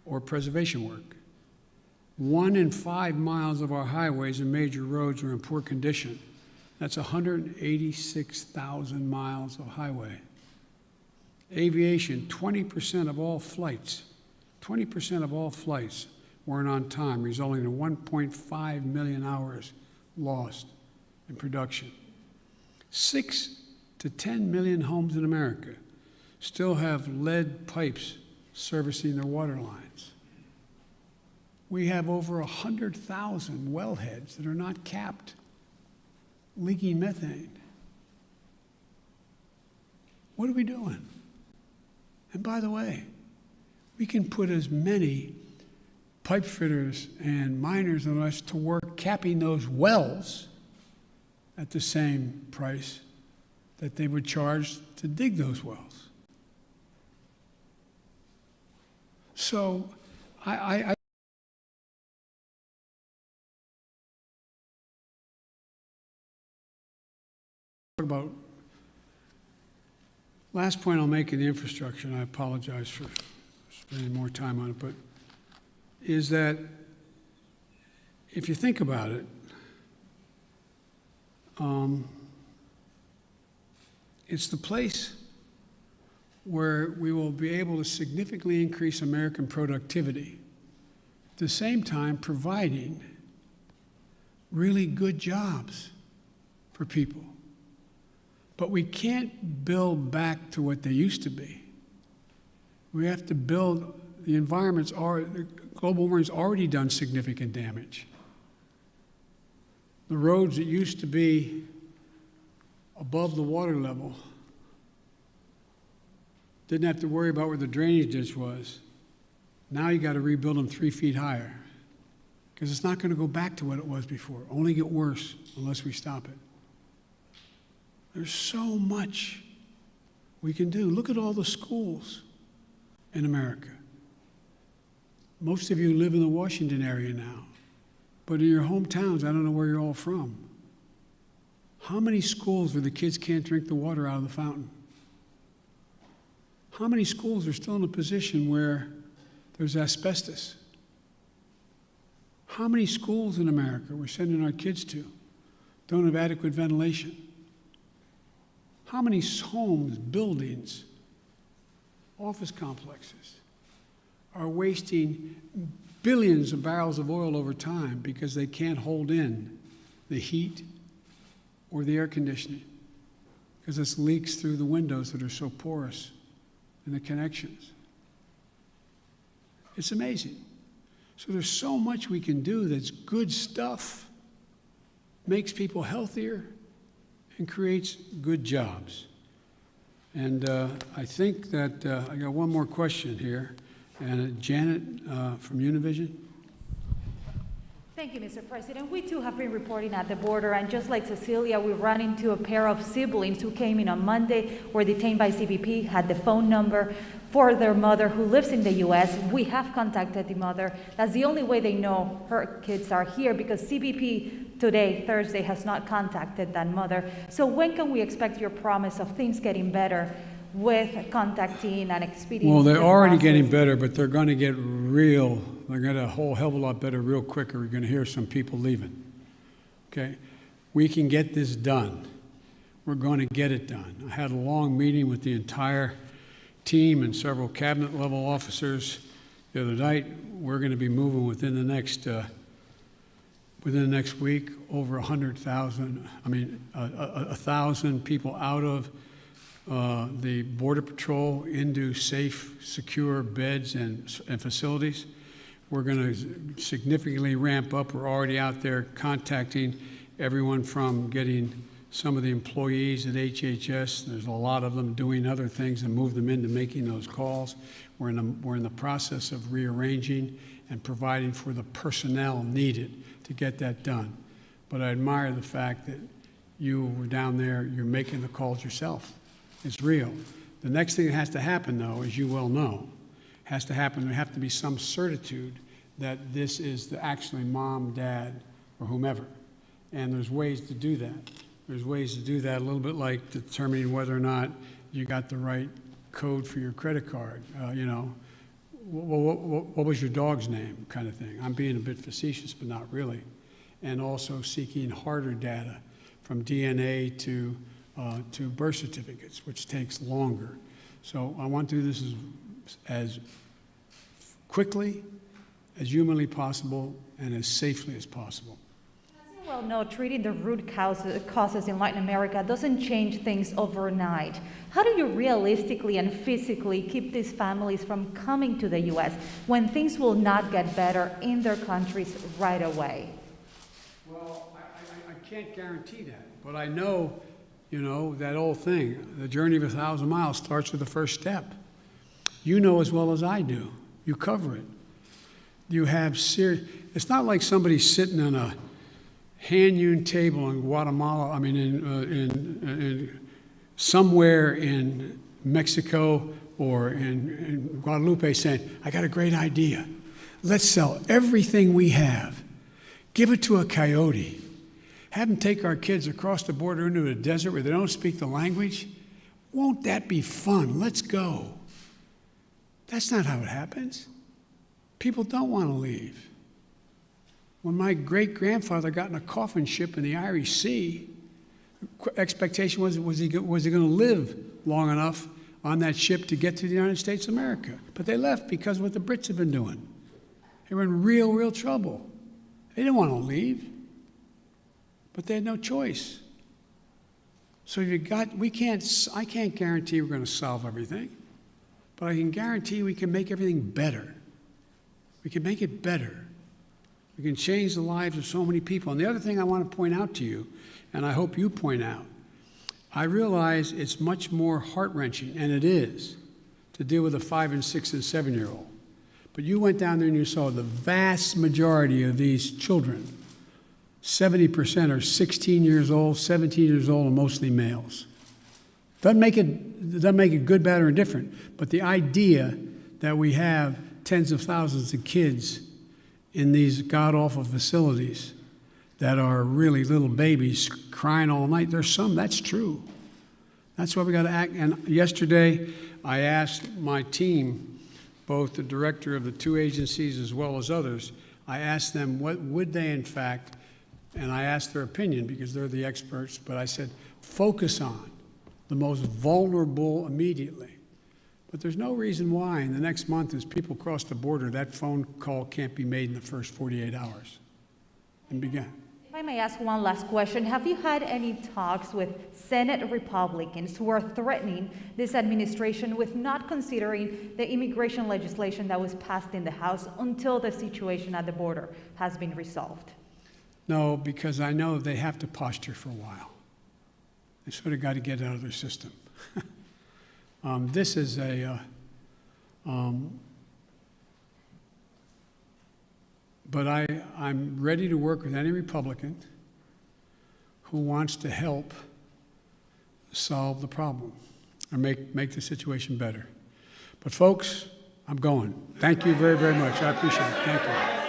or preservation work. 1 in 5 miles of our highways and major roads are in poor condition. That's 186,000 miles of highway. Aviation, 20% of all flights weren't on time, resulting in 1.5 million hours lost in production. 6 to 10 million homes in America still have lead pipes servicing their water lines. We have over 100,000 wellheads that are not capped, leaking methane. What are we doing? And by the way, we can put as many pipe fitters and miners on us to work capping those wells at the same price that they would charge to dig those wells. So I about, last point I'll make in the infrastructure, and I apologize for spending more time on it, but is that if you think about it, it's the place where we will be able to significantly increase American productivity, at the same time providing really good jobs for people. But we can't build back to what they used to be. We have to build, the global warming's already done significant damage. The roads that used to be above the water level didn't have to worry about where the drainage ditch was. Now you got to rebuild them 3 feet higher because it's not going to go back to what it was before. Only get worse unless we stop it. There's so much we can do. Look at all the schools in America. Most of you live in the Washington area now, but in your hometowns, I don't know where you're all from. How many schools where the kids can't drink the water out of the fountain? How many schools are still in a position where there's asbestos? How many schools in America we're sending our kids to don't have adequate ventilation? How many homes, buildings, office complexes are wasting billions of barrels of oil over time because they can't hold in the heat or the air conditioning because it's leaks through the windows that are so porous and the connections. It's amazing. So there's so much we can do that's good stuff, makes people healthier, and creates good jobs. And I think that I got one more question here. And Janet from Univision. Thank you, Mr. President. We too have been reporting at the border, and just like Cecilia, we ran into a pair of siblings who came in on Monday, were detained by CBP, had the phone number for their mother who lives in the U.S. We have contacted the mother. That's the only way they know her kids are here, because CBP today, Thursday, has not contacted that mother. So when can we expect your promise of things getting better with contacting and expediting? Well, they're already getting better, but they're going to get they're going to a whole hell of a lot better real quick, or you're going to hear some people leaving. Okay? We can get this done. We're going to get it done. I had a long meeting with the entire team and several cabinet level officers the other night. We're going to be moving within the next week over 100,000, 1,000 people out of the Border Patrol into safe, secure beds and facilities. We're going to significantly ramp up. We're already out there contacting everyone from getting some of the employees at HHS. There's a lot of them doing other things and move them into making those calls. We're in the process of rearranging and providing for the personnel needed to get that done. But I admire the fact that you were down there, you're making the calls yourself. It's real. The next thing that has to happen, though, as you well know, has to happen, there have to be some certitude that this is actually mom, dad, or whomever. And there's ways to do that. There's ways to do that a little bit like determining whether or not you got the right code for your credit card. What was your dog's name kind of thing. I'm being a bit facetious, but not really. And also seeking harder data from DNA to birth certificates, which takes longer. So I want to do this as quickly, as humanly possible, and as safely as possible. As you well know, treating the root causes in Latin America doesn't change things overnight. How do you realistically and physically keep these families from coming to the U.S. when things will not get better in their countries right away? Well, I can't guarantee that, but I know, that old thing, the journey of 1,000 miles starts with the first step. You know as well as I do. You cover it. You have it's not like somebody sitting on a hand-hewn table in Guatemala, in somewhere in Mexico or in Guadalupe saying, I got a great idea. Let's sell everything we have. Give it to a coyote. have them take our kids across the border into a desert where they don't speak the language. Won't that be fun? Let's go. That's not how it happens. People don't want to leave. When my great-grandfather got in a coffin ship in the Irish Sea, expectation was he going to live long enough on that ship to get to the United States of America? But they left because of what the Brits had been doing. They were in real trouble. They didn't want to leave, but they had no choice. So I can't guarantee we're going to solve everything, but I can guarantee we can make everything better. We can make it better. We can change the lives of so many people. And the other thing I want to point out to you, and I hope you point out, I realize it's much more heart-wrenching, and it is, to deal with a 5 and 6 and 7-year-old. But you went down there and you saw the vast majority of these children, 70% are 16 years old, 17 years old, and mostly males. Doesn't make it good, bad, or indifferent, but the idea that we have tens of thousands of kids in these god-awful facilities that are really little babies crying all night, there's some, that's true. That's why we got to act. And yesterday, I asked my team, both the director of the 2 agencies as well as others, I asked them what would they in fact, and I asked their opinion because they're the experts, but I said, focus on the most vulnerable immediately. But there's no reason why in the next month as people cross the border, that phone call can't be made in the first 48 hours. And begin. If I may ask one last question, have you had any talks with Senate Republicans who are threatening this administration with not considering the immigration legislation that was passed in the House until the situation at the border has been resolved? No, because I know they have to posture for a while. They sort of got to get out of their system. This is but I'm ready to work with any Republican who wants to help solve the problem or make the situation better. But folks, I'm going. Thank you very, very much. I appreciate it. Thank you.